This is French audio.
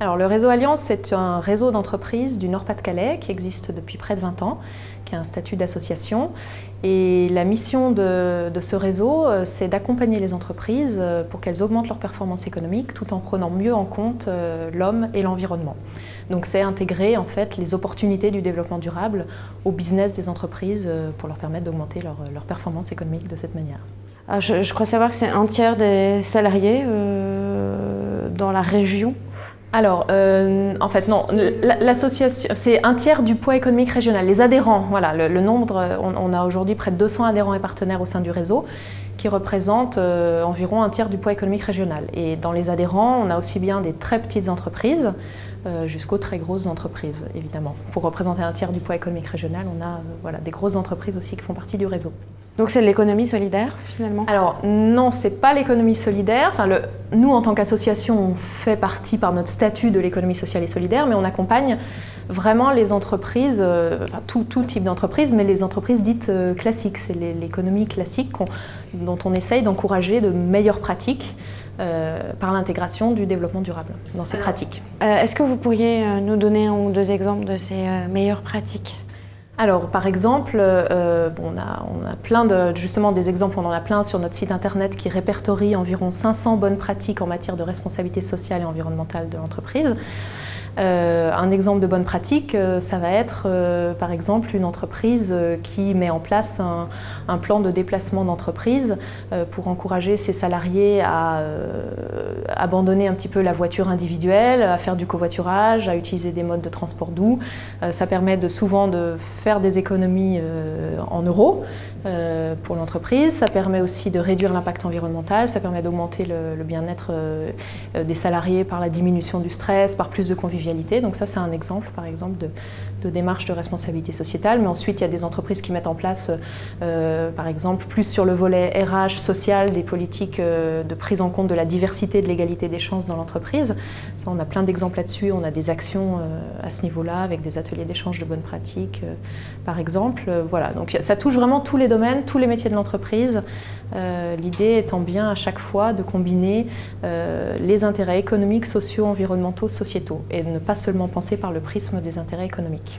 Alors le réseau Alliance, c'est un réseau d'entreprises du Nord-Pas-de-Calais qui existe depuis près de 20 ans, qui a un statut d'association. Et la mission de ce réseau, c'est d'accompagner les entreprises pour qu'elles augmentent leur performance économique tout en prenant mieux en compte l'homme et l'environnement. Donc c'est intégrer en fait les opportunités du développement durable au business des entreprises pour leur permettre d'augmenter leur performance économique de cette manière. Alors je crois savoir que c'est un tiers des salariés dans la région. Alors, en fait, non. L'association, c'est un tiers du poids économique régional. Les adhérents, voilà, le nombre, on a aujourd'hui près de 200 adhérents et partenaires au sein du réseau qui représentent environ un tiers du poids économique régional. Et dans les adhérents, on a aussi bien des très petites entreprises jusqu'aux très grosses entreprises, évidemment. Pour représenter un tiers du poids économique régional, on a voilà, des grosses entreprises aussi qui font partie du réseau. Donc c'est l'économie solidaire, finalement? Alors non, c'est pas l'économie solidaire. Enfin, nous, en tant qu'association, on fait partie par notre statut de l'économie sociale et solidaire, mais on accompagne vraiment les entreprises, tout type d'entreprise, mais les entreprises dites classiques. C'est l'économie classique dont on essaye d'encourager de meilleures pratiques par l'intégration du développement durable dans ces pratiques. Est-ce que vous pourriez nous donner un ou deux exemples de ces meilleures pratiques? Alors, par exemple, on a plein justement des exemples, on en a plein sur notre site internet qui répertorie environ 500 bonnes pratiques en matière de responsabilité sociale et environnementale de l'entreprise. Un exemple de bonne pratique, ça va être par exemple une entreprise qui met en place un plan de déplacement d'entreprise pour encourager ses salariés à abandonner un petit peu la voiture individuelle, à faire du covoiturage, à utiliser des modes de transport doux. Ça permet souvent de faire des économies en euros pour l'entreprise. Ça permet aussi de réduire l'impact environnemental, ça permet d'augmenter le bien-être des salariés par la diminution du stress, par plus de convivialité. Donc ça, c'est un exemple, par exemple, de démarche de responsabilité sociétale. Mais ensuite, il y a des entreprises qui mettent en place, par exemple, plus sur le volet RH social, des politiques de prise en compte de la diversité et de l'égalité des chances dans l'entreprise. On a plein d'exemples là-dessus. On a des actions à ce niveau-là, avec des ateliers d'échange de bonnes pratiques, par exemple. Voilà, donc ça touche vraiment tous les domaines, tous les métiers de l'entreprise. L'idée étant bien à chaque fois de combiner les intérêts économiques, sociaux, environnementaux, sociétaux et de ne pas seulement penser par le prisme des intérêts économiques.